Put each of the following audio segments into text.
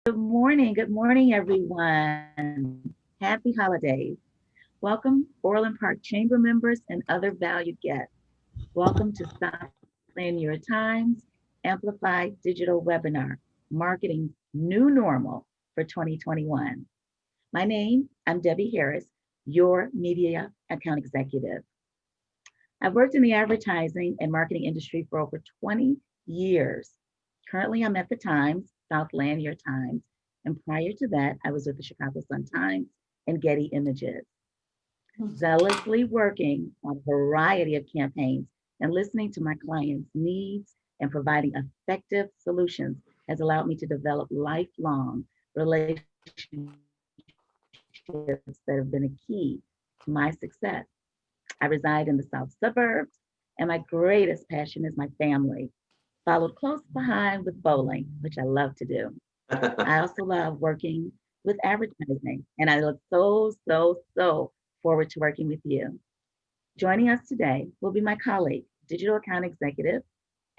Good morning, everyone. Happy holidays. Welcome, Orland Park Chamber members and other valued guests. Welcome to Southland Your Times Amplified Digital Webinar, Marketing's New Normal for 2021. My name, I'm Debbie Harris, your Media Account Executive. I've worked in the advertising and marketing industry for over 20 years. Currently, I'm at the Times, Southland Your Times, and prior to that, I was with the Chicago Sun-Times and Getty Images, zealously working on a variety of campaigns and listening to my clients' needs and providing effective solutions has allowed me to develop lifelong relationships that have been a key to my success. I reside in the South suburbs, and my greatest passion is my family, followed close behind with bowling, which I love to do. I also love working with advertising, and I look so forward to working with you. Joining us today will be my colleague, Digital Account Executive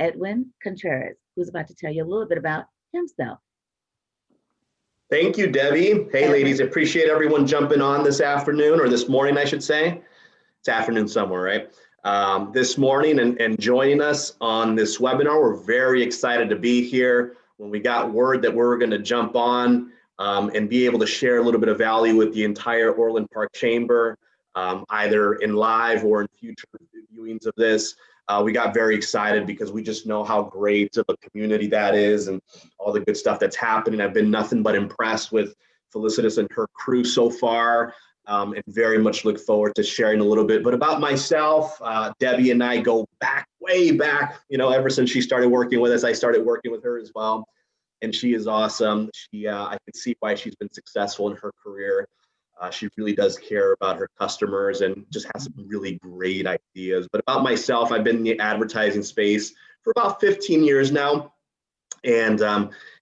Edwin Contreras, who's about to tell you a little bit about himself. Thank you, Debbie. Hey, ladies, appreciate everyone jumping on this afternoon, or this morning, I should say. It's afternoon somewhere, right? This morning and joining us on this webinar. We're very excited to be here. When we got word that we were going to jump on and be able to share a little bit of value with the entire Orland Park Chamber, either in live or in future viewings of this, we got very excited because we just know how great of a community that is and all the good stuff that's happening. I've been nothing but impressed with Felicitas and her crew so far. And very much look forward to sharing a little bit. But about myself, Debbie and I go back, way back, ever since she started working with us. I started working with her as well. And she is awesome. I can see why she's been successful in her career. She really does care about her customers and just has some really great ideas. But about myself, I've been in the advertising space for about 15 years now. And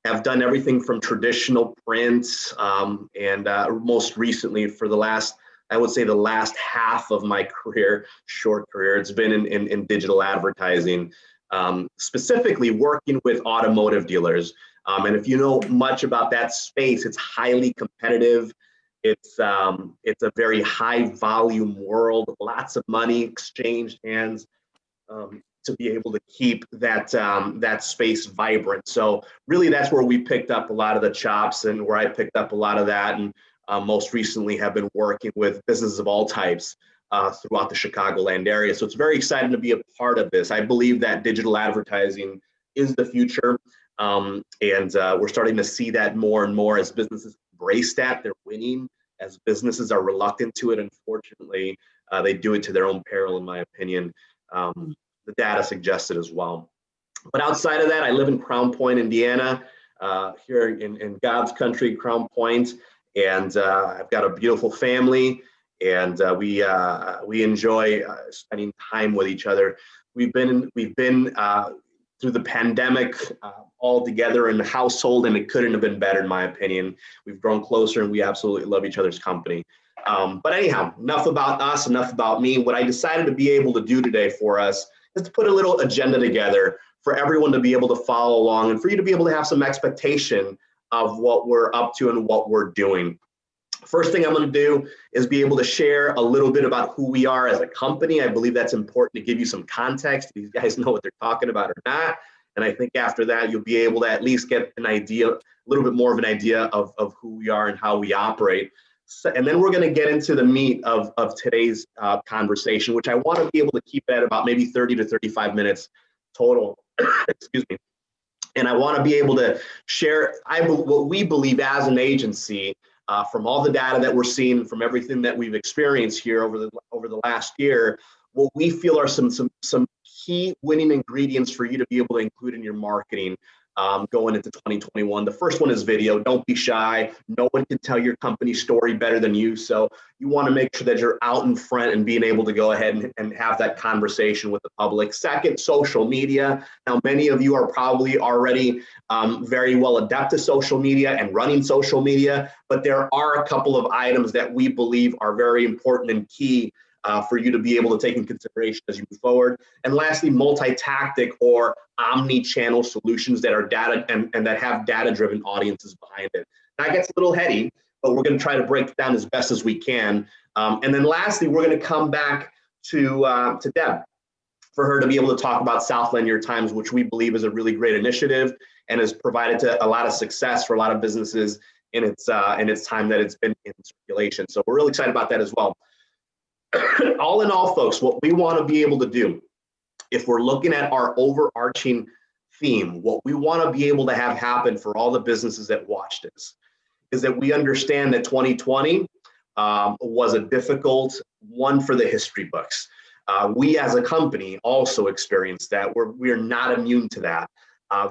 have done everything from traditional print and most recently for the last, I would say the last half of my career, short career, it's been in digital advertising, specifically working with automotive dealers. And if you know much about that space, it's highly competitive. It's a very high volume world, lots of money exchanged hands. To be able to keep that space vibrant. So really that's where we picked up a lot of the chops and where I picked up a lot of that, and most recently have been working with businesses of all types throughout the Chicagoland area. So it's very exciting to be a part of this. I believe that digital advertising is the future, and we're starting to see that more and more as businesses embrace that. They're winning. As businesses are reluctant to it, unfortunately, they do it to their own peril, in my opinion. The data suggests it as well. But outside of that, I live in Crown Point, Indiana, here in God's country, Crown Point, and I've got a beautiful family, and we enjoy spending time with each other. We've been through the pandemic all together in the household, and it couldn't have been better, in my opinion. We've grown closer, and we absolutely love each other's company. But anyhow, enough about us, enough about me. What I decided to be able to do today for us is to put a little agenda together for everyone to be able to follow along and for you to be able to have some expectation of what we're up to and what we're doing. First thing I'm going to do is be able to share a little bit about who we are as a company. I believe that's important to give you some context. These guys know what they're talking about or not. And I think after that, you'll be able to at least get an idea, a little bit more of an idea of who we are and how we operate. And then we're going to get into the meat of today's conversation, which I want to be able to keep at about maybe 30 to 35 minutes total. Excuse me. And I want to be able to share what we believe as an agency from all the data that we're seeing, from everything that we've experienced here over the last year, what we feel are some key winning ingredients for you to be able to include in your marketing going into 2021. The first one is video. Don't be shy. No one can tell your company story better than you. So you want to make sure that you're out in front and being able to go ahead and have that conversation with the public. Second, social media. Now, many of you are probably already very well adept to social media and running social media, but there are a couple of items that we believe are very important and key for you to be able to take in consideration as you move forward. And lastly, multi-tactic or omni-channel solutions that are data and that have data-driven audiences behind it. That gets a little heady, but we're going to try to break it down as best as we can. And then lastly, we're going to come back to Deb for her to be able to talk about Southland Your Times, which we believe is a really great initiative and has provided to a lot of success for a lot of businesses in its time that it's been in circulation. So we're really excited about that as well. All in all, folks, what we want to be able to do, if we're looking at our overarching theme, what we want to be able to have happen for all the businesses that watch this is that we understand that 2020 was a difficult one for the history books. We as a company also experienced that. We are not immune to that.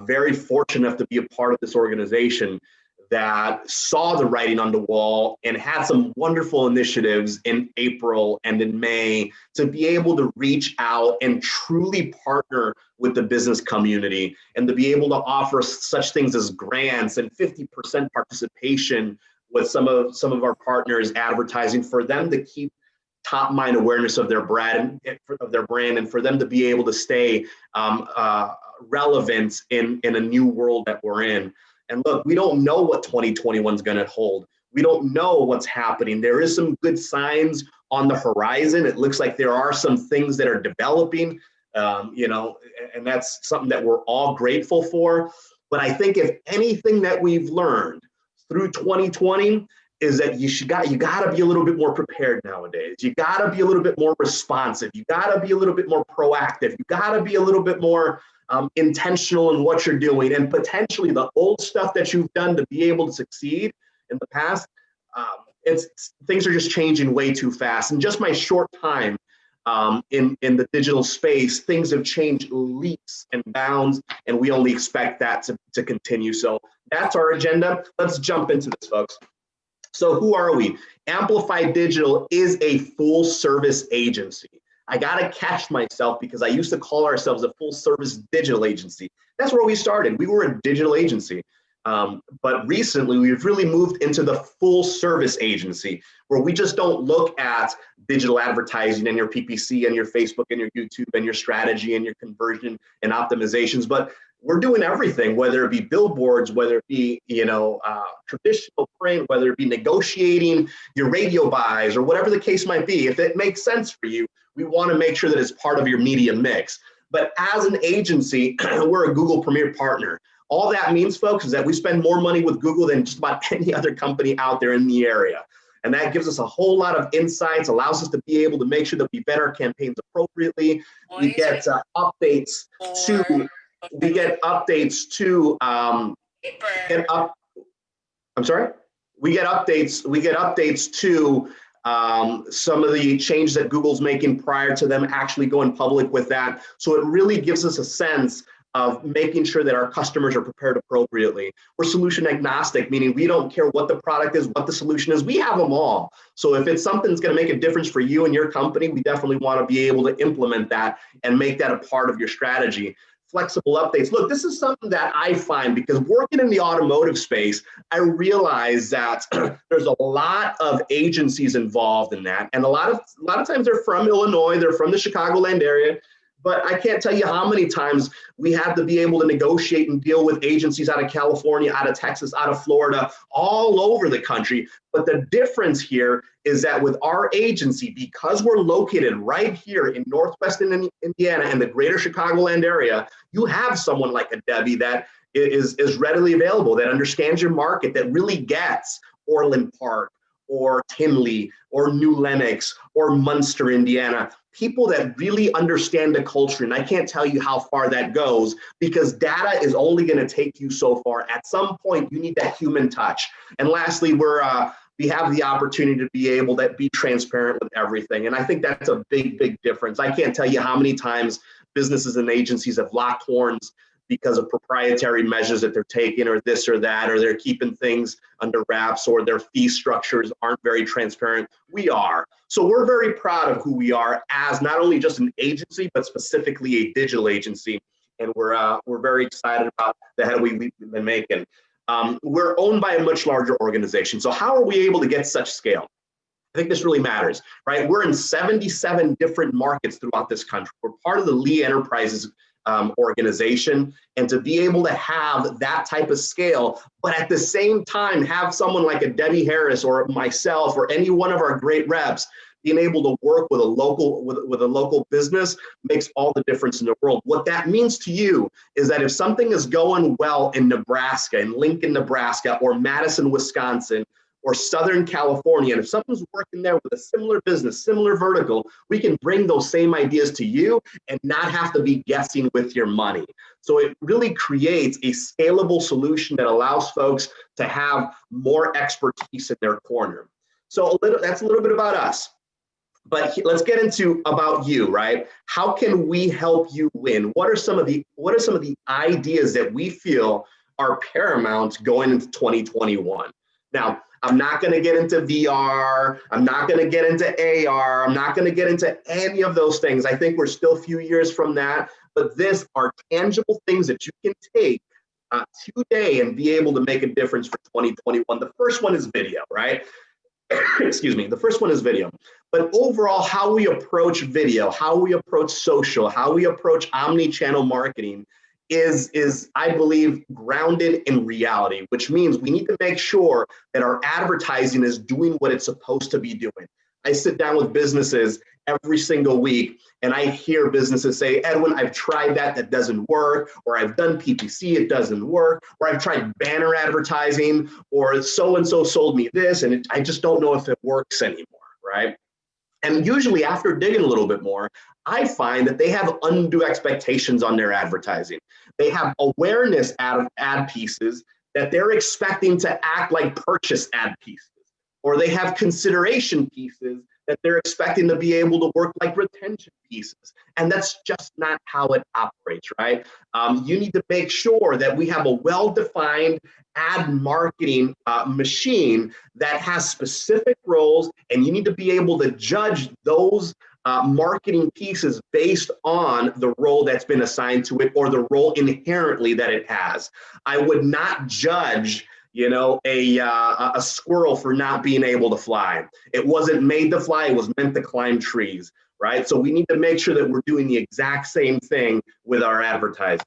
Very fortunate enough to be a part of this organization that saw the writing on the wall and had some wonderful initiatives in April and in May to be able to reach out and truly partner with the business community and to be able to offer such things as grants and 50% participation with some of our partners advertising for them to keep top mind awareness of their brand and for them to be able to stay relevant in a new world that we're in. And look, we don't know what 2021 is going to hold. We don't know what's happening. There is some good signs on the horizon. It looks like there are some things that are developing, and that's something that we're all grateful for. But I think if anything that we've learned through 2020 is that you got to be a little bit more prepared nowadays. You got to be a little bit more responsive. You got to be a little bit more proactive. You got to be a little bit more intentional in what you're doing, and potentially the old stuff that you've done to be able to succeed in the past. Things are just changing way too fast. In just my short time in the digital space, things have changed leaps and bounds, and we only expect that to continue. So that's our agenda. Let's jump into this, folks. So who are we? Amplify Digital is a full service agency. I got to catch myself because I used to call ourselves a full service digital agency. That's where we started. We were a digital agency. But recently we've really moved into the full service agency where we just don't look at digital advertising and your PPC and your Facebook and your YouTube and your strategy and your conversion and optimizations, but we're doing everything, whether it be billboards, whether it be, traditional print, whether it be negotiating your radio buys or whatever the case might be. If it makes sense for you, we want to make sure that it's part of your media mix. But as an agency, we're a Google Premier partner. All that means, folks, is that we spend more money with Google than just about any other company out there in the area. And that gives us a whole lot of insights, allows us to be able to make sure that we vet our campaigns appropriately. We get updates to we get updates to some of the changes that Google's making prior to them actually going public with that. So it really gives us a sense of making sure that our customers are prepared appropriately. We're solution agnostic, meaning we don't care what the product is, what the solution is, we have them all. So if it's something that's going to make a difference for you and your company, we definitely want to be able to implement that and make that a part of your strategy. Flexible updates. Look, this is something that I find, because working in the automotive space, I realize that there's a lot of agencies involved in that. And a lot of times they're from Illinois, they're from the Chicagoland area. But I can't tell you how many times we have to be able to negotiate and deal with agencies out of California, out of Texas, out of Florida, all over the country. But the difference here is that with our agency, because we're located right here in Northwestern Indiana and the greater Chicagoland area, you have someone like a Debbie that is readily available, that understands your market, that really gets Orland Park or Tinley or New Lenox or Munster, Indiana. People that really understand the culture. And I can't tell you how far that goes, because data is only going to take you so far. At some point, you need that human touch. And lastly, we have the opportunity to be able to be transparent with everything. And I think that's a big, big difference. I can't tell you how many times businesses and agencies have locked horns because of proprietary measures that they're taking, or this or that, or they're keeping things under wraps, or their fee structures aren't very transparent. We are. So we're very proud of who we are as not only just an agency, but specifically a digital agency. And we're very excited about the head we've been making. We're owned by a much larger organization. So how are we able to get such scale? I I think this really matters, right? We're in 77 different markets throughout this country. We're part of the Lee Enterprises organization, and to be able to have that type of scale, but at the same time have someone like a Debbie Harris or myself or any one of our great reps being able to work with a local business makes all the difference in the world. What that means to you is that if something is going well in Nebraska, in Lincoln, Nebraska, or Madison, Wisconsin, or Southern California, and if something's working there with a similar business, similar vertical, we can bring those same ideas to you and not have to be guessing with your money. So it really creates a scalable solution that allows folks to have more expertise in their corner. So that's a little bit about us. But let's get into about you, right? How can we help you win? What are some of the ideas that we feel are paramount going into 2021? Now, I'm not going to get into VR. I'm not going to get into AR. I'm not going to get into any of those things. I think we're still a few years from that. But these are tangible things that you can take today and be able to make a difference for 2021. The first one is video, right? Excuse me. The first one is video. But overall, how we approach video, how we approach social, how we approach omni-channel marketing is, I believe, grounded in reality, which means we need to make sure that our advertising is doing what it's supposed to be doing. I sit down with businesses every single week and I hear businesses say, Edwin, I've tried that doesn't work, or I've done PPC, it doesn't work, or I've tried banner advertising, or so-and-so sold me this, and I just don't know if it works anymore, right? And usually after digging a little bit more, I find that they have undue expectations on their advertising. They have awareness ad pieces that they're expecting to act like purchase ad pieces, or they have consideration pieces that they're expecting to be able to work like retention pieces. And that's just not how it operates, right? You need to make sure that we have a well-defined ad marketing machine that has specific roles, and you need to be able to judge those marketing pieces based on the role that's been assigned to it or the role inherently that it has. I would not judge a squirrel for not being able to fly. It wasn't made to fly, it was meant to climb trees, right? So we need to make sure that we're doing the exact same thing with our advertising.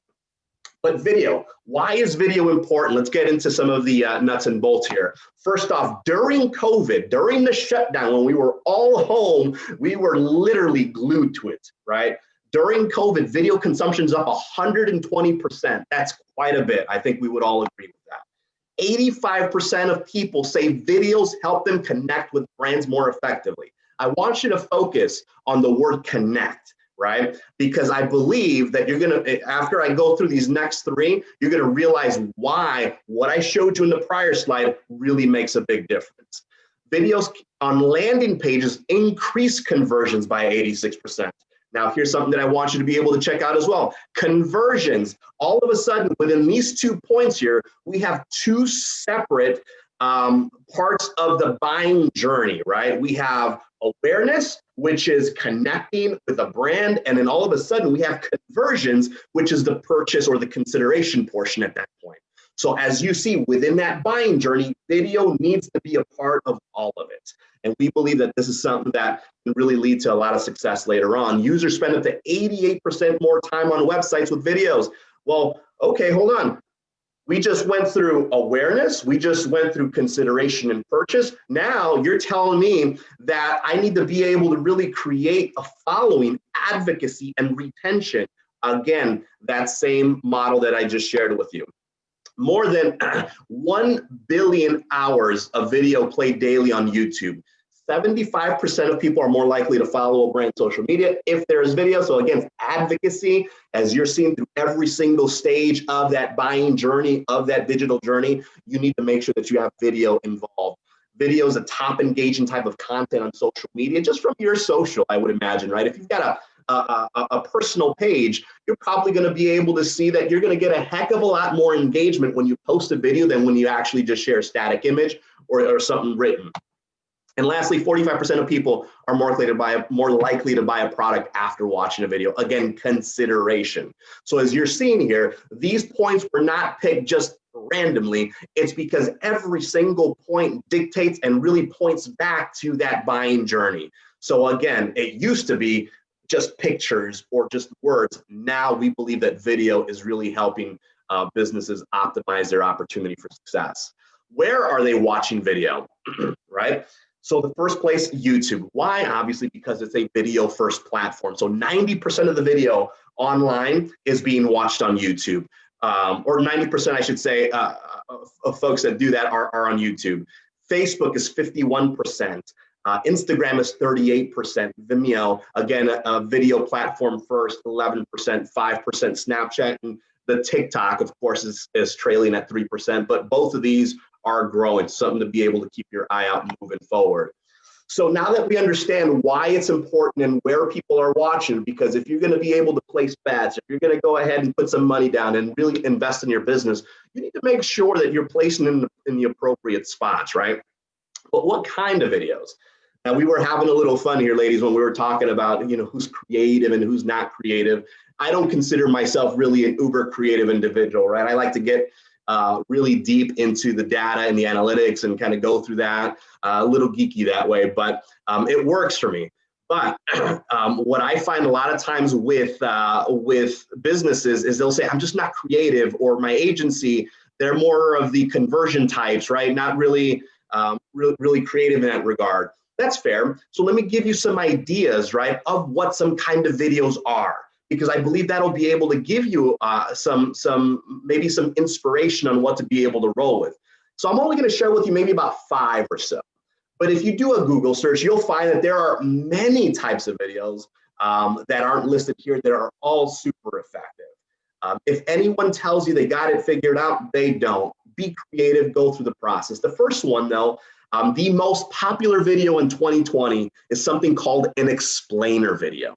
But video, why is video important? Let's get into some of the nuts and bolts here. First off, during COVID, during the shutdown, when we were all home, we were literally glued to it, right? During COVID, video consumption's up 120%. That's quite a bit. I think we would all agree with that. 85% of people say videos help them connect with brands more effectively. I want you to focus on the word connect, right? Because I believe that you're going to, after I go through these next three, you're going to realize why what I showed you in the prior slide really makes a big difference. Videos on landing pages increase conversions by 86%. Now, here's something that I want you to be able to check out as well. Conversions. All of a sudden, within these 2 points here, we have two separate parts of the buying journey, right? We have awareness, which is connecting with a brand, and then all of a sudden we have conversions, which is the purchase or the consideration portion at that point. So as you see within that buying journey, video needs to be a part of all of it. And we believe that this is something that can really lead to a lot of success later on. Users spend up to 88% more time on websites with videos. Well, okay, hold on. We just went through awareness. We just went through consideration and purchase. Now you're telling me that I need to be able to really create a following, advocacy, and retention. Again, that same model that I just shared with you. More than 1 billion hours of video played daily on YouTube. 75% of people are more likely to follow a brand social media if there is video. So again, advocacy, as you're seeing through every single stage of that buying journey, of that digital journey, you need to make sure that you have video involved. Video is a top engaging type of content on social media, just from your social, I would imagine, right? If you've got a personal page, you're probably going to be able to see that you're going to get a heck of a lot more engagement when you post a video than when you actually just share a static image or something written. And lastly, 45% of people are more likely to buy a product after watching a video. Again, consideration. So as you're seeing here, these points were not picked just randomly. It's because every single point dictates and really points back to that buying journey. So again, it used to be just pictures or just words. Now we believe that video is really helping businesses optimize their opportunity for success. Where are they watching video, right? So the first place, YouTube. Why? Obviously, because it's a video first platform. So 90% of the video online is being watched on YouTube, or 90%, I should say, of folks that do that are on YouTube. Facebook is 51%. Instagram is 38%. Vimeo, again, a video platform first, 11%, 5% Snapchat, and the TikTok, of course, is trailing at 3%, but both of these are growing, something to be able to keep your eye out moving forward. So now that we understand why it's important and where people are watching, because if you're going to be able to place bets, if you're going to go ahead and put some money down and really invest in your business, you need to make sure that you're placing in the appropriate spots, right? But what kind of videos? Now, we were having a little fun here, ladies, when we were talking about, who's creative and who's not creative. I don't consider myself really an uber creative individual, right? I like to get really deep into the data and the analytics and kind of go through that, a little geeky that way, but it works for me. But what I find a lot of times with businesses is they'll say, I'm just not creative, or my agency, they're more of the conversion types, right? Not really, really creative in that regard. That's fair. So let me give you some ideas, right, of what some kind of videos are, because I believe that'll be able to give you maybe some inspiration on what to be able to roll with. So I'm only going to share with you maybe about 5 or so. But if you do a Google search, you'll find that there are many types of videos that aren't listed here that are all super effective. If anyone tells you they got it figured out, they don't. Be creative, go through the process. The first one, though, the most popular video in 2020 is something called an explainer video.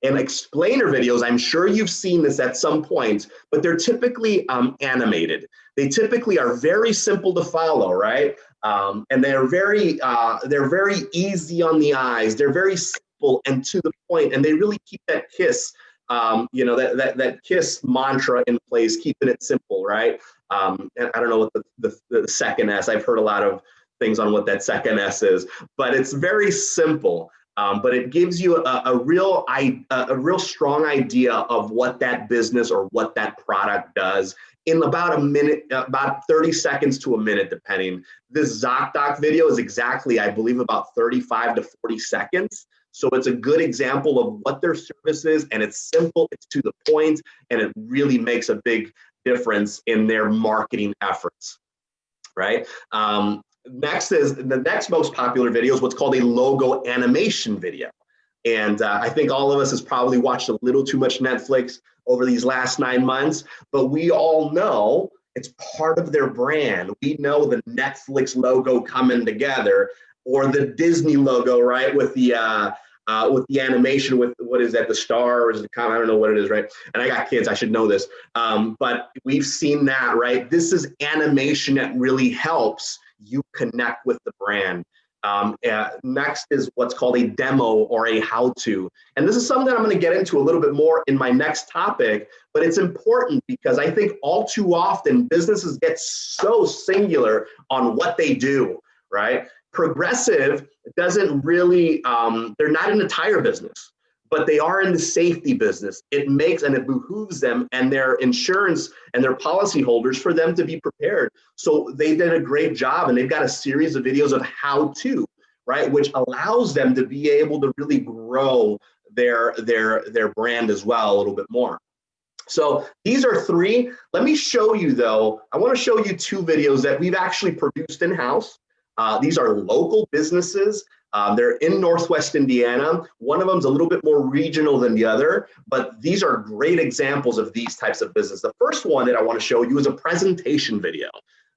And explainer videos, I'm sure you've seen this at some point, but they're typically animated. They typically are very simple to follow, right? And they're very easy on the eyes. They're very simple and to the point, and they really keep that KISS, that KISS mantra in place, keeping it simple, right? And I don't know what the second S. I've heard a lot of things on what that second S is, but it's very simple. But it gives you a real strong idea of what that business or what that product does in about a minute, about 30 seconds to a minute, depending. This ZocDoc video is exactly, I believe, about 35 to 40 seconds. So it's a good example of what their service is, and it's simple, it's to the point, and it really makes a big difference in their marketing efforts, right? The next most popular video is what's called a logo animation video. And I think all of us has probably watched a little too much Netflix over these last 9 months, but we all know it's part of their brand. We know the Netflix logo coming together, or the Disney logo, right? With the animation, with what is that, the star, or is it, I don't know what it is, right? And I got kids, I should know this, but we've seen that, right? This is animation that really helps you connect with the brand. Next is what's called a demo or a how-to. And this is something that I'm going to get into a little bit more in my next topic, but it's important because I think all too often businesses get so singular on what they do, right? Progressive doesn't really, they're not in the tire business, but they are in the safety business. It makes and it behooves them and their insurance and their policyholders for them to be prepared. So they did a great job, and they've got a series of videos of how to, right, which allows them to be able to really grow their brand as well a little bit more. So these are 3. Let me show you, though, I want to show you 2 videos that we've actually produced in-house. These are local businesses. They're in Northwest Indiana. One of them is a little bit more regional than the other, but these are great examples of these types of business. The first one that I want to show you is a presentation video.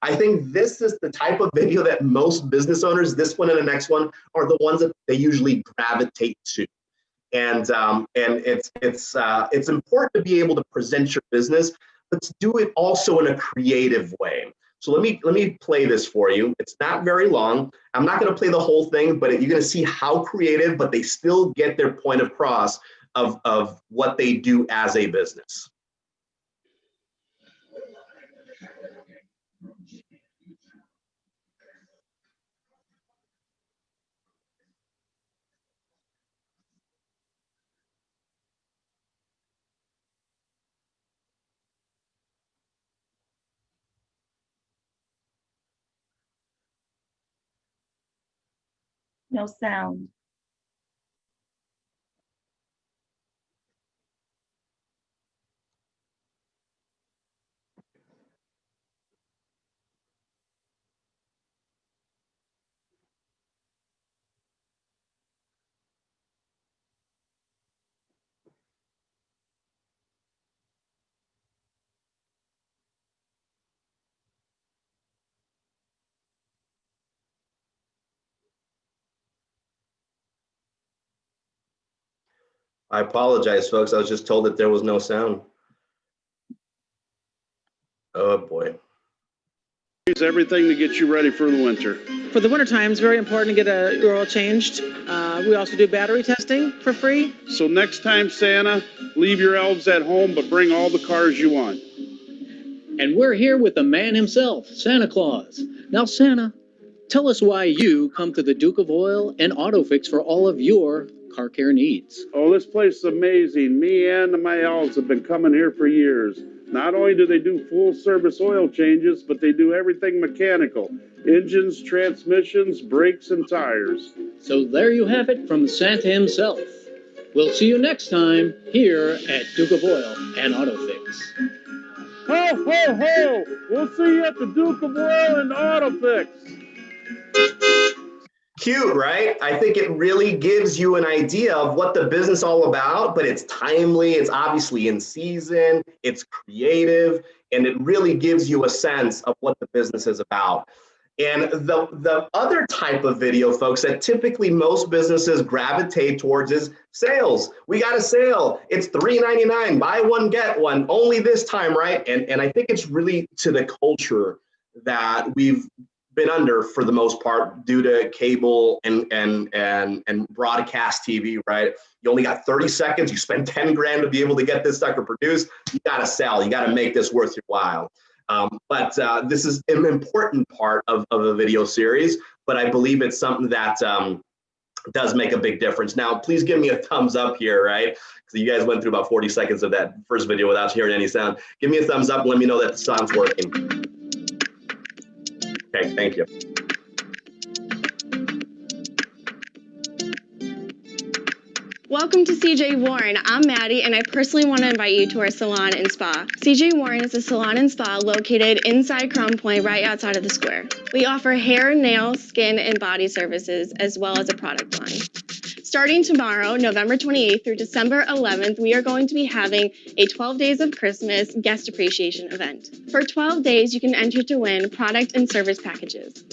I think this is the type of video that most business owners, this one and the next one, are the ones that they usually gravitate to. And it's important to be able to present your business, but to do it also in a creative way. So let me play this for you. It's not very long. I'm not going to play the whole thing, but you're going to see how creative, but they still get their point across of what they do as a business. No sound. I apologize, folks. I was just told that there was no sound. Oh boy. Use everything to get you ready for the winter. For the wintertime, it's very important to get your oil changed. We also do battery testing for free. So next time, Santa, leave your elves at home, but bring all the cars you want. And we're here with the man himself, Santa Claus. Now, Santa, tell us why you come to the Duke of Oil and Auto Fix for all of your car care needs. Oh, this place is amazing. Me and my elves have been coming here for years. Not only do they do full service oil changes, but they do everything mechanical. Engines, transmissions, brakes, and tires. So there you have it from Santa himself. We'll see you next time here at Duke of Oil and Auto Fix. Ho, ho, ho! We'll see you at the Duke of Oil and Auto Fix. Cute, right? I think it really gives you an idea of what the business is all about, but it's timely, it's obviously in season, it's creative, and it really gives you a sense of what the business is about. And the other type of video, folks, that typically most businesses gravitate towards is sales. We got a sale. It's $3.99, buy one, get one, only this time, right? And I think it's really to the culture that we've been under for the most part due to cable and broadcast TV, right? You only got 30 seconds. You spend 10 grand to be able to get this sucker produced. You got to sell. You got to make this worth your while. But this is an important part of a video series, but I believe it's something that does make a big difference. Now, please give me a thumbs up here, right? So you guys went through about 40 seconds of that first video without hearing any sound. Give me a thumbs up and let me know that the sound's working. Okay, thank you. Welcome to CJ Warren. I'm Maddie, and I personally want to invite you to our salon and spa. CJ Warren is a salon and spa located inside Crown Point, right outside of the square. We offer hair, nail, skin, and body services, as well as a product line. Starting tomorrow, November 28th through December 11th, we are going to be having a 12 Days of Christmas guest appreciation event. For 12 days, you can enter to win product and service packages.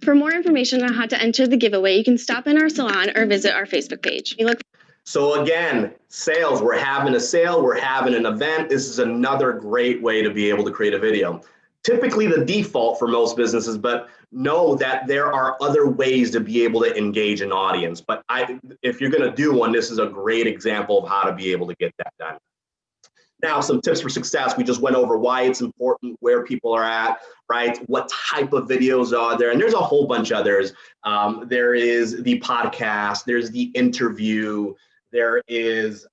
For more information on how to enter the giveaway, you can stop in our salon or visit our Facebook page. So again, sales, we're having a sale, we're having an event. This is another great way to be able to create a video. Typically the default for most businesses, but know that there are other ways to be able to engage an audience. But if you're going to do one, this is a great example of how to be able to get that done. Now, some tips for success. We just went over why it's important, where people are at, right? What type of videos are there? And there's a whole bunch of others. There is the podcast, there's the interview, there is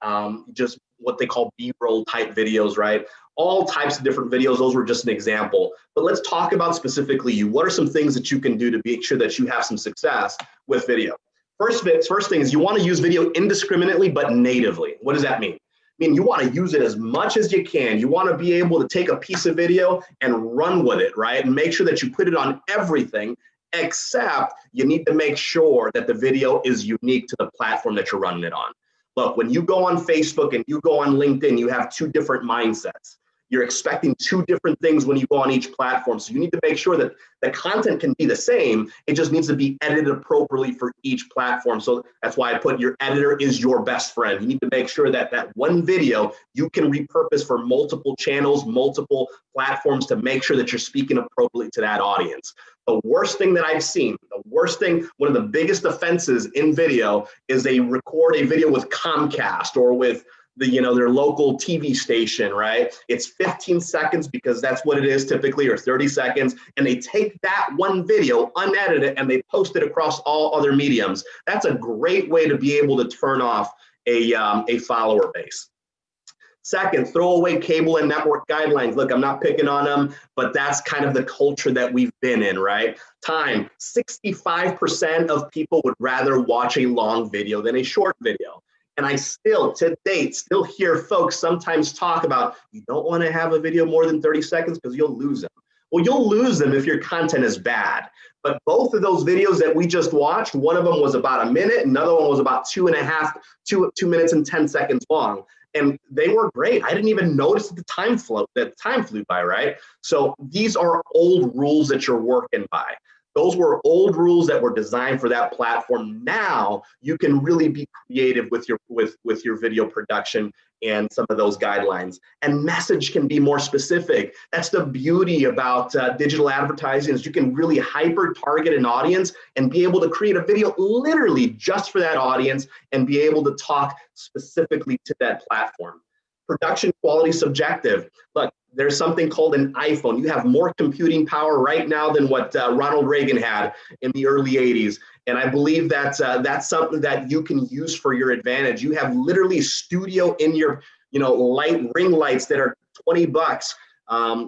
just what they call B-roll type videos, right? All types of different videos. Those were just an example. But let's talk about specifically you. What are some things that you can do to make sure that you have some success with video? First thing is you want to use video indiscriminately, but natively. What does that mean? I mean, you want to use it as much as you can. You want to be able to take a piece of video and run with it, right? And make sure that you put it on everything, except you need to make sure that the video is unique to the platform that you're running it on. Look, when you go on Facebook and you go on LinkedIn, you have two different mindsets. you're expecting two different things when you go on each platform. So you need to make sure that the content can be the same. It just needs to be edited appropriately for each platform. So that's why I put your editor is your best friend. You need to make sure that that one video you can repurpose for multiple channels, multiple platforms to make sure that you're speaking appropriately to that audience. The worst thing that I've seen, one of the biggest offenses in video is they record a video with Comcast or with their local TV station, right? It's 15 seconds because that's what it is typically, or 30 seconds. And they take that one video, unedit it, and they post it across all other mediums. That's a great way to be able to turn off a follower base. Second, throw away cable and network guidelines. Look, I'm not picking on them, but that's kind of the culture that we've been in, right? Time, 65% of people would rather watch a long video than a short video. And I still, to date, still hear folks sometimes talk about, you don't want to have a video more than 30 seconds because you'll lose them. Well, you'll lose them if your content is bad. But both of those videos that we just watched, one of them was about a minute, another one was about 2 minutes and 10 seconds long. And they were great. I didn't even notice that the time flew by, right? So these are old rules that you're working by. Those were old rules that were designed for that platform. Now you can really be creative with your video production and some of those guidelines. And message can be more specific. That's the beauty about digital advertising, is you can really hyper target an audience and be able to create a video literally just for that audience and be able to talk specifically to that platform. Production quality subjective. Look, there's something called an iPhone. You have more computing power right now than what Ronald Reagan had in the early 80s. And I believe that that's something that you can use for your advantage. You have literally studio in your, ring lights that are $20.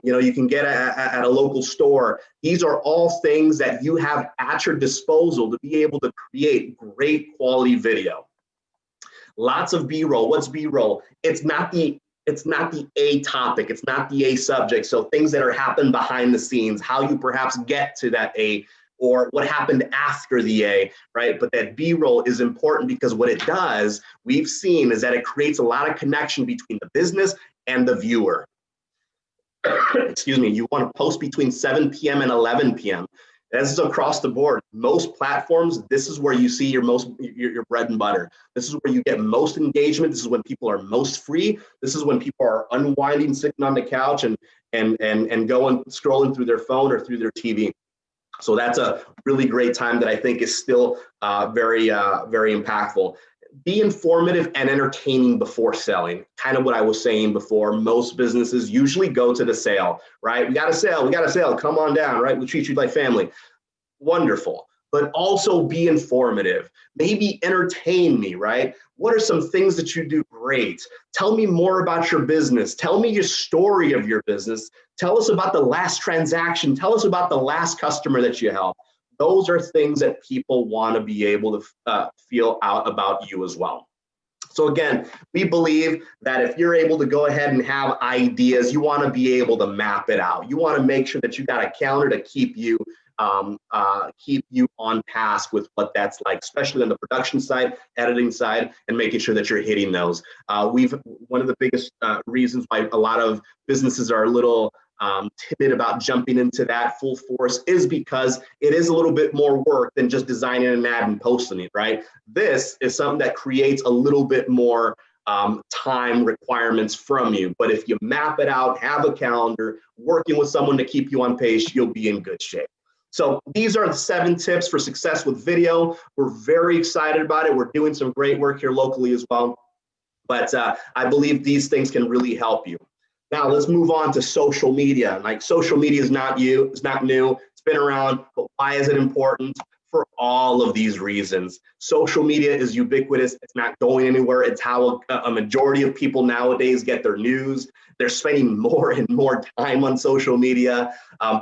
You can get at a local store. These are all things that you have at your disposal to be able to create great quality video. Lots of B-roll. What's B-roll? It's not the A topic. It's not the A subject. So things that are happening behind the scenes, how you perhaps get to that A, or what happened after the A, right? But that B-roll is important because what it does, we've seen, is that it creates a lot of connection between the business and the viewer. Excuse me. You want to post between 7 p.m. and 11 p.m. This is across the board. Most platforms, this is where you see your bread and butter. This is where you get most engagement. This is when people are most free. This is when people are unwinding, sitting on the couch and going scrolling through their phone or through their TV. So that's a really great time that I think is still very impactful. Be informative and entertaining before selling. Kind of what I was saying before. Most businesses usually go to the sale, right? We got a sale, come on down, right? We treat you like family. Wonderful. But also be informative. Maybe entertain me, right? What are some things that you do great? Tell me more about your business. Tell me your story of your business. Tell us about the last transaction. Tell us about the last customer that you helped. Those are things that people want to be able to feel out about you as well. So again, we believe that if you're able to go ahead and have ideas, you want to be able to map it out. You want to make sure that you got a calendar to keep you on task with what that's like, especially on the production side, editing side, and making sure that you're hitting those. One of the biggest reasons why a lot of businesses are a little timid about jumping into that full force is because it is a little bit more work than just designing an ad and posting it, right? This is something that creates a little bit more time requirements from you. But if you map it out, have a calendar, working with someone to keep you on pace, you'll be in good shape. So these are the 7 tips for success with video. We're very excited about it. We're doing some great work here locally as well. But I believe these things can really help you. Now let's move on to social media. Like, social media is not new, it's been around, but why is it important? For all of these reasons. Social media is ubiquitous, it's not going anywhere. It's how a majority of people nowadays get their news. They're spending more and more time on social media.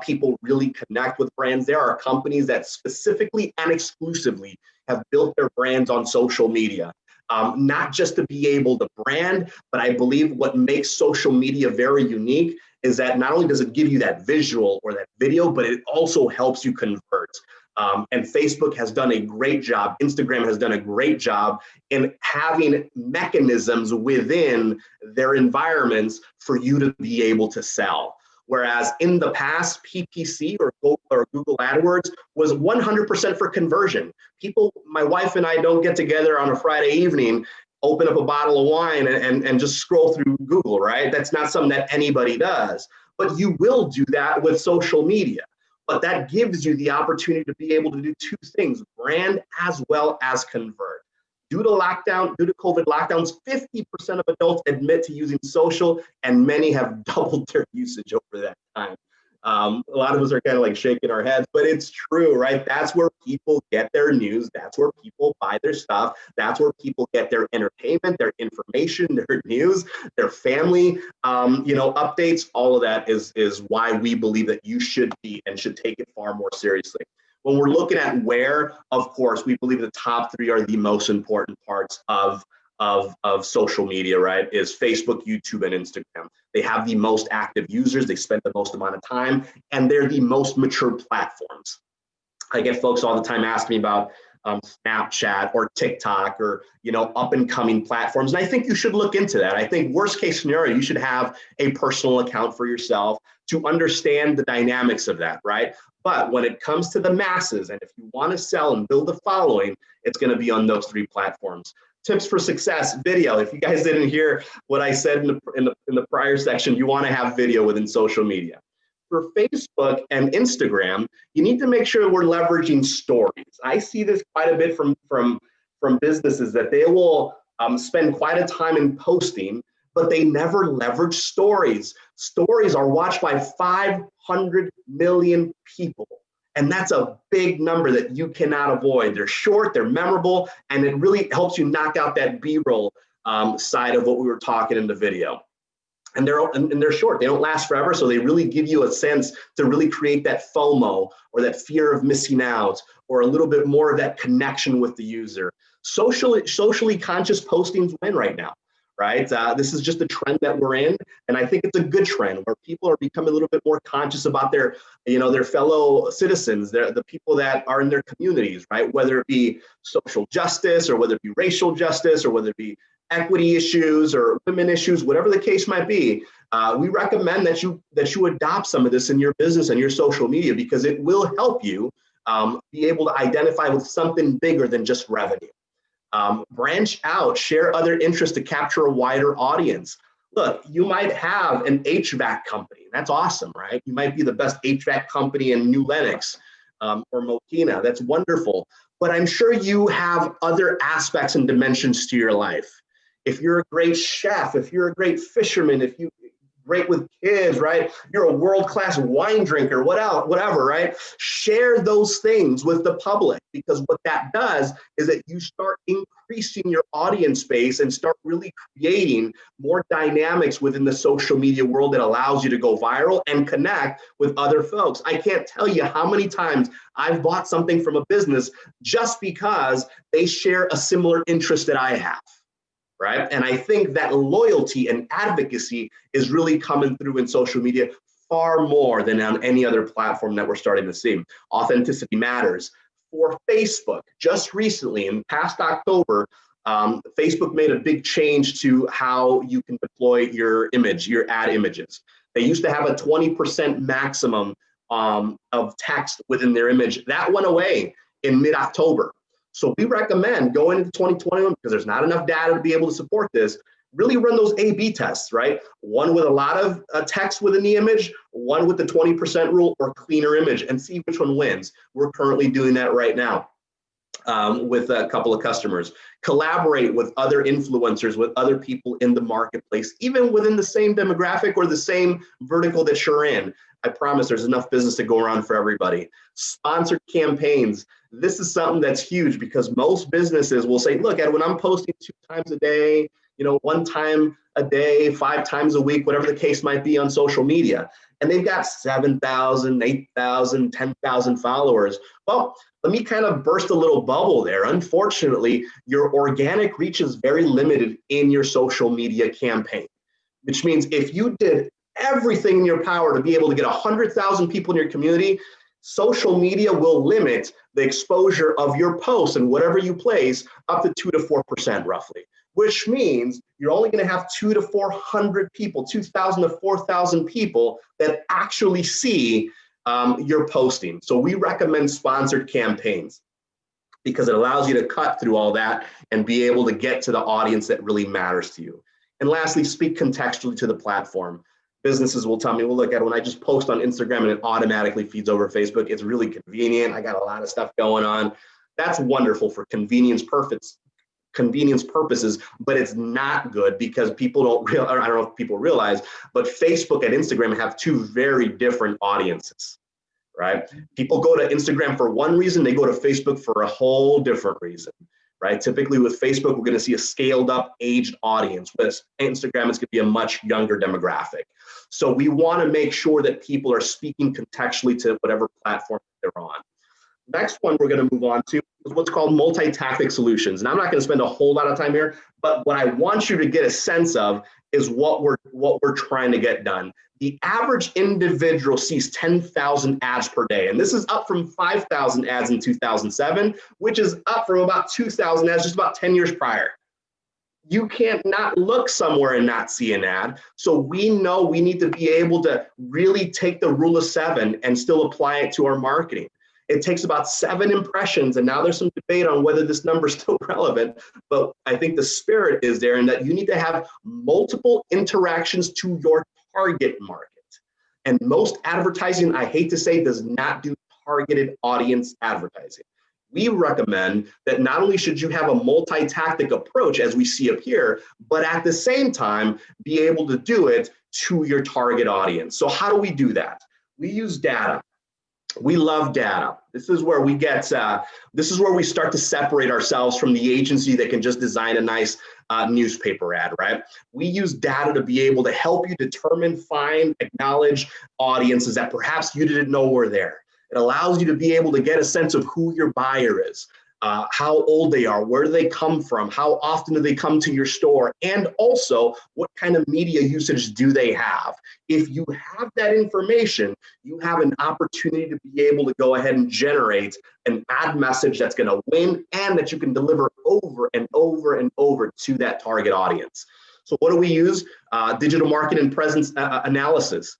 People really connect with brands. There are companies that specifically and exclusively have built their brands on social media. Not just to be able to brand, but I believe what makes social media very unique is that not only does it give you that visual or that video, but it also helps you convert. And Facebook has done a great job. Instagram has done a great job in having mechanisms within their environments for you to be able to sell. Whereas in the past, PPC or Google AdWords was 100% for conversion. People, my wife and I don't get together on a Friday evening, open up a bottle of wine and just scroll through Google, right? That's not something that anybody does. But you will do that with social media. But that gives you the opportunity to be able to do two things, brand as well as convert. Due to COVID lockdowns, 50% of adults admit to using social, and many have doubled their usage over that time. A lot of us are kind of like shaking our heads, but it's true, right? That's where people get their news. That's where people buy their stuff. That's where people get their entertainment, their information, their news, their family, updates. All of that is why we believe that you should be and should take it far more seriously. When we're looking at where, of course, we believe the top three are the most important parts of social media, right? Is Facebook, YouTube, and Instagram. They have the most active users, they spend the most amount of time, and they're the most mature platforms. I get folks all the time asking me about Snapchat or TikTok or up and coming platforms. And I think you should look into that. I think worst case scenario, you should have a personal account for yourself to understand the dynamics of that, right? But when it comes to the masses, and if you want to sell and build a following, it's going to be on those three platforms. Tips for success, video. If you guys didn't hear what I said in the prior section, you want to have video within social media. For Facebook and Instagram, you need to make sure we're leveraging stories. I see this quite a bit from businesses that they will spend quite a time in posting, but they never leverage stories. Stories are watched by 500 million people. And that's a big number that you cannot avoid. They're short, they're memorable, and it really helps you knock out that B-roll side of what we were talking in the video. And they're short, they don't last forever, so they really give you a sense to really create that FOMO or that fear of missing out or a little bit more of that connection with the user. Socially conscious postings win right now, right? This is just a trend that we're in, and I think it's a good trend where people are becoming a little bit more conscious about their fellow citizens, the people that are in their communities, right? Whether it be social justice or whether it be racial justice or whether it be equity issues or women issues, whatever the case might be, we recommend that you adopt some of this in your business and your social media because it will help you be able to identify with something bigger than just revenue. Branch out, share other interests to capture a wider audience. Look, you might have an HVAC company. That's awesome, right? You might be the best HVAC company in New Lenox or Mokina. That's wonderful. But I'm sure you have other aspects and dimensions to your life. If you're a great chef, if you're a great fisherman, if you're great with kids, right? You're a world-class wine drinker, whatever, right? Share those things with the public because what that does is that you start increasing your audience base and start really creating more dynamics within the social media world that allows you to go viral and connect with other folks. I can't tell you how many times I've bought something from a business just because they share a similar interest that I have. Right? And I think that loyalty and advocacy is really coming through in social media far more than on any other platform that we're starting to see. Authenticity matters. For Facebook, just recently in past October, Facebook made a big change to how you can deploy your ad images. They used to have a 20% maximum of text within their image. That went away in mid-October. So we recommend going into 2021, because there's not enough data to be able to support this, really run those A/B tests, right? One with a lot of text within the image, one with the 20% rule or cleaner image, and see which one wins. We're currently doing that right now with a couple of customers. Collaborate with other influencers, with other people in the marketplace, even within the same demographic or the same vertical that you're in. I promise there's enough business to go around for everybody. Sponsored campaigns. This is something that's huge because most businesses will say, look, Edwin, I'm posting 2 times a day, 1 time a day, 5 times a week, whatever the case might be on social media. And they've got 7,000, 8,000, 10,000 followers. Well, let me kind of burst a little bubble there. Unfortunately, your organic reach is very limited in your social media campaign, which means if you did everything in your power to be able to get 100,000 people in your community, social media will limit the exposure of your post and whatever you place up to 2 to 4% roughly, which means you're only going to have 200 to 400 people, 2,000 to 4,000 people that actually see your posting. So we recommend sponsored campaigns because it allows you to cut through all that and be able to get to the audience that really matters to you. And lastly, speak contextually to the platform. Businesses will tell me, well, look at when I just post on Instagram and it automatically feeds over Facebook, it's really convenient. I got a lot of stuff going on. That's wonderful for convenience purposes, but it's not good because people don't realize, I don't know if people realize, but Facebook and Instagram have two very different audiences, right? People go to Instagram for one reason, they go to Facebook for a whole different reason, right? Typically with Facebook, we're gonna see a scaled up aged audience. With Instagram, it's gonna be a much younger demographic. So we wanna make sure that people are speaking contextually to whatever platform they're on. Next one we're going to move on to is what's called multi-tactic solutions. And I'm not going to spend a whole lot of time here, but what I want you to get a sense of is what we're trying to get done. The average individual sees 10,000 ads per day, and this is up from 5,000 ads in 2007, which is up from about 2,000 ads just about 10 years prior. You can't not look somewhere and not see an ad. So we know we need to be able to really take the rule of 7 and still apply it to our marketing. It takes about 7 impressions, and now there's some debate on whether this number is still relevant, but I think the spirit is there in that you need to have multiple interactions to your target market. And most advertising, I hate to say, does not do targeted audience advertising. We recommend that not only should you have a multi-tactic approach as we see up here, but at the same time, be able to do it to your target audience. So how do we do that? We use data. We love data. This is where we get, this is where we start to separate ourselves from the agency that can just design a nice newspaper ad, right? We use data to be able to help you determine, find, acknowledge audiences that perhaps you didn't know were there. It allows you to be able to get a sense of who your buyer is, how old they are, where do they come from, how often do they come to your store, and also what kind of media usage do they have. If you have that information, you have an opportunity to be able to go ahead and generate an ad message that's going to win and that you can deliver over and over and over to that target audience. So what do we use? Digital marketing and presence analysis.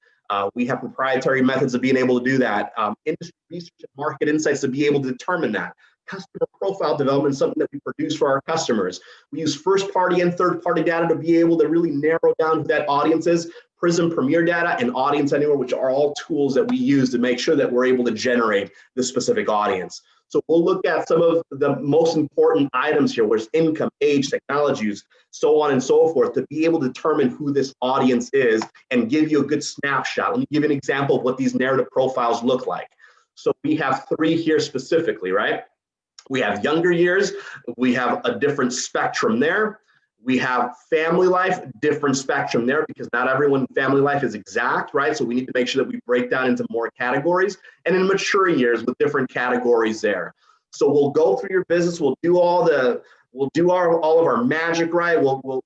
We have proprietary methods of being able to do that. Industry research and market insights to be able to determine that. Customer profile development is something that we produce for our customers. We use first-party and third-party data to be able to really narrow down who that audience is. Prism Premier Data and Audience Anywhere, which are all tools that we use to make sure that we're able to generate this specific audience. So we'll look at some of the most important items here, where's income, age, technologies, so on and so forth, to be able to determine who this audience is and give you a good snapshot. Let me give you an example of what these narrative profiles look like. So we have 3 here specifically, right? We have younger years, we have a different spectrum there. We have family life, different spectrum there because not everyone in family life is exact, right? So we need to make sure that we break down into more categories, and in mature years with different categories there. So we'll go through your business, we'll do all of our magic, right? We'll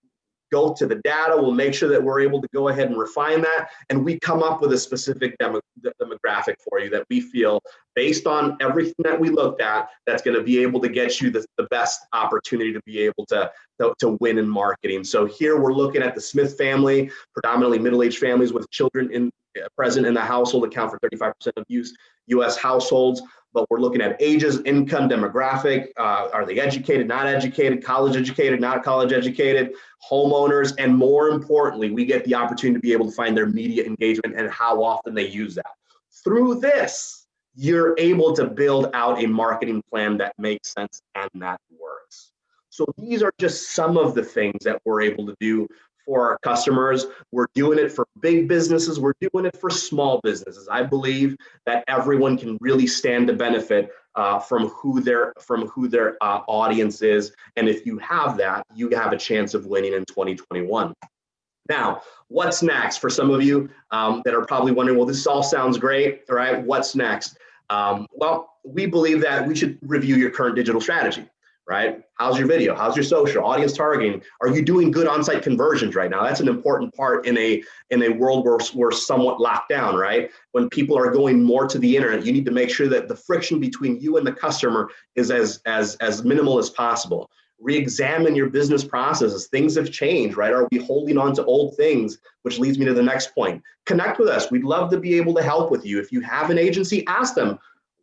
go to the data, we'll make sure that we're able to go ahead and refine that, and we come up with a specific demographic for you that we feel, based on everything that we looked at, that's going to be able to get you the best opportunity to be able to win in marketing. So here we're looking at the Smith family, predominantly middle-aged families with children present in the household account for 35% of U.S. households. But we're looking at ages, income, demographic, are they educated, not educated, college educated, not college educated, homeowners, and more importantly, we get the opportunity to be able to find their media engagement and how often they use that. Through this, you're able to build out a marketing plan that makes sense and that works. So these are just some of the things that we're able to do for our customers. We're doing it for big businesses. We're doing it for small businesses. I believe that everyone can really stand to benefit from who their audience is. And if you have that, you have a chance of winning in 2021. Now, what's next? For some of you that are probably wondering, well, this all sounds great, right? What's next? Well, we believe that we should review your current digital strategy. right? How's your video? How's your social audience targeting? Are you doing good on-site conversions right now? That's an important part in a world where we're somewhat locked down, right? When people are going more to the internet, you need to make sure that the friction between you and the customer is as minimal as possible. Re-examine your business processes. Things have changed, right? Are we holding on to old things? Which leads me to the next point. Connect with us. We'd love to be able to help with you. If you have an agency, ask them,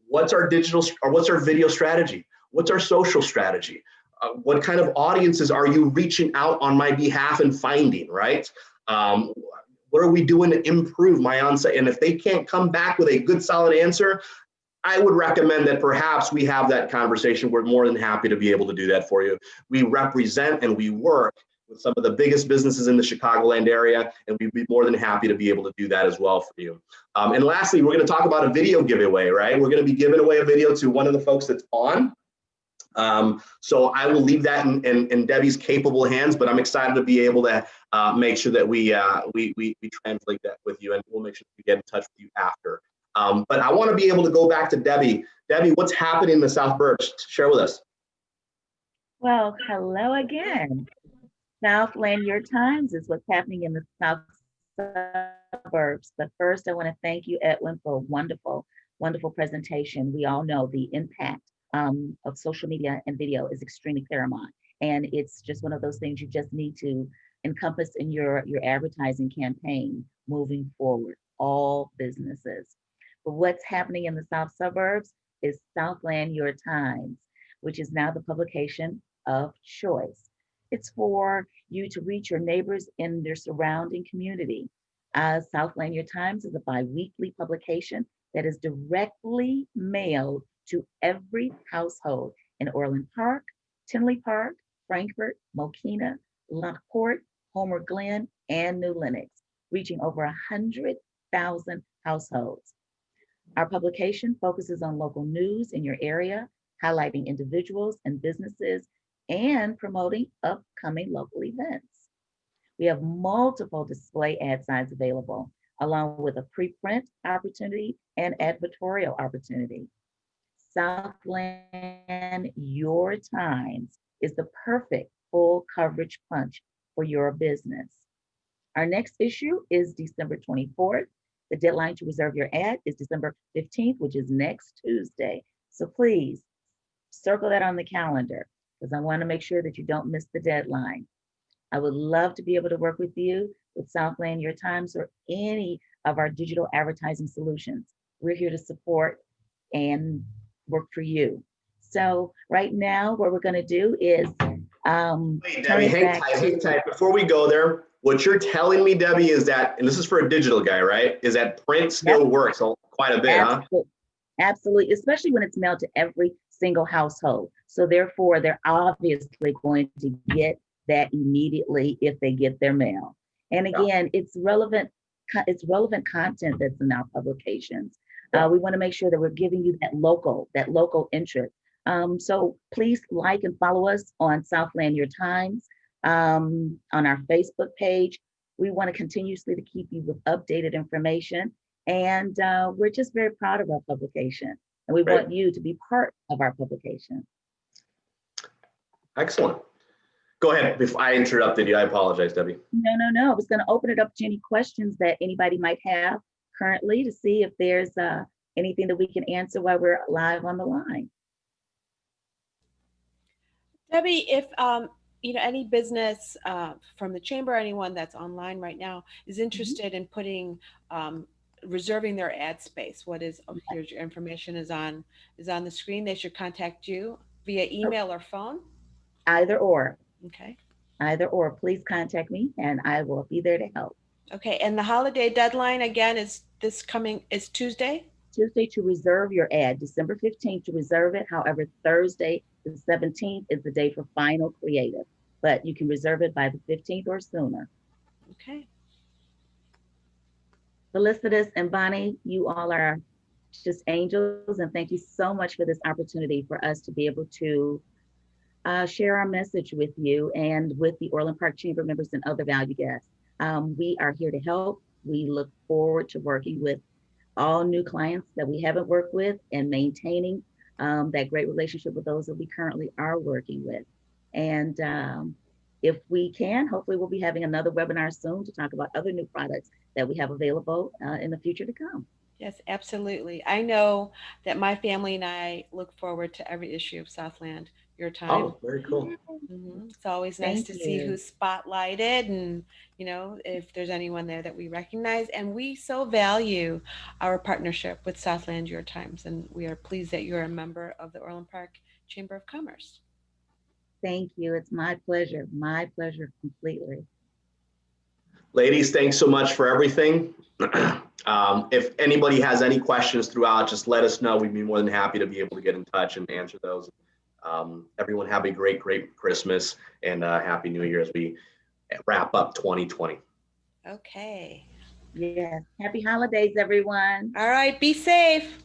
what's our digital or what's our video strategy? What's our social strategy? What kind of audiences are you reaching out on my behalf and finding, right? What are we doing to improve my on-site? And if they can't come back with a good, solid answer, I would recommend that perhaps we have that conversation. We're more than happy to be able to do that for you. We represent and we work with some of the biggest businesses in the Chicagoland area, and we'd be more than happy to be able to do that as well for you. And lastly, we're going to talk about a video giveaway, right? We're going to be giving away a video to one of the folks that's on. So I will leave that in Debbie's capable hands, but I'm excited to be able to make sure that we translate that with you, and we'll make sure we get in touch with you after. But I want to be able to go back to Debbie. Debbie, what's happening in the South Burbs? Share with us. Well, hello again. Southland Your Times is what's happening in the South suburbs. But first, I want to thank you, Edwin, for a wonderful, wonderful presentation. We all know the impact of social media and video is extremely paramount. And it's just one of those things you just need to encompass in your advertising campaign moving forward, all businesses. But what's happening in the South suburbs is Southland Your Times, which is now the publication of choice. It's for you to reach your neighbors in their surrounding community. Southland Your Times is a bi-weekly publication that is directly mailed to every household in Orland Park, Tinley Park, Frankfort, Mokina, Lockport, Homer Glen, and New Lenox, reaching over 100,000 households. Our publication focuses on local news in your area, highlighting individuals and businesses, and promoting upcoming local events. We have multiple display ad signs available, along with a preprint opportunity and advertorial opportunity. Southland Your Times is the perfect full coverage punch for your business. Our next issue is December 24th. The deadline to reserve your ad is December 15th, which is next Tuesday. So please circle that on the calendar, because I want to make sure that you don't miss the deadline. I would love to be able to work with you with Southland Your Times or any of our digital advertising solutions. We're here to support and work for you. So right now, what we're going to do is Wait, Debbie, hang tight. Before we go there, what you're telling me, Debbie, is that, and this is for a digital guy, right? Is that print still works quite a bit, Absolutely. Huh? Absolutely, especially when it's mailed to every single household. So therefore, they're obviously going to get that immediately if they get their mail. And again, it's relevant content that's in our publications. We want to make sure that we're giving you that local interest. So please like and follow us on Southland Your Times, on our Facebook page. We want to continuously to keep you with updated information. And we're just very proud of our publication. And we want you to be part of our publication. Excellent. Go ahead. Before I interrupted you, I apologize, Debbie. No. I was going to open it up to any questions that anybody might have currently to see if there's anything that we can answer while we're live on the line. Debbie, if any business from the chamber, anyone that's online right now is interested in putting reserving their ad space, here's your information is on the screen. They should contact you via email or phone. Either or. Okay. Either or. Please contact me, and I will be there to help. Okay. And the holiday deadline again is Tuesday. Tuesday to reserve your ad, December 15th to reserve it. However, Thursday, the 17th is the day for final creative, but you can reserve it by the 15th or sooner. Okay. Felicitas and Bonnie, you all are just angels, and thank you so much for this opportunity for us to be able to share our message with you and with the Orland Park Chamber members and other value guests. We are here to help. We look forward to working with all new clients that we haven't worked with and maintaining that great relationship with those that we currently are working with. And if we can, hopefully we'll be having another webinar soon to talk about other new products that we have available in the future to come. Yes, absolutely. I know that my family and I look forward to every issue of Southland Your Time. Oh, very cool. It's always nice Thank to see you. who's spotlighted and, if there's anyone there that we recognize. And we so value our partnership with Southland Your Times. And we are pleased that you're a member of the Orland Park Chamber of Commerce. Thank you. It's my pleasure completely. Ladies, thanks so much for everything. If anybody has any questions throughout, just let us know. We'd be more than happy to be able to get in touch and answer those. Everyone have a great Christmas and Happy New Year as we wrap up 2020. Okay. Yes. Happy holidays, everyone. All right. Be safe.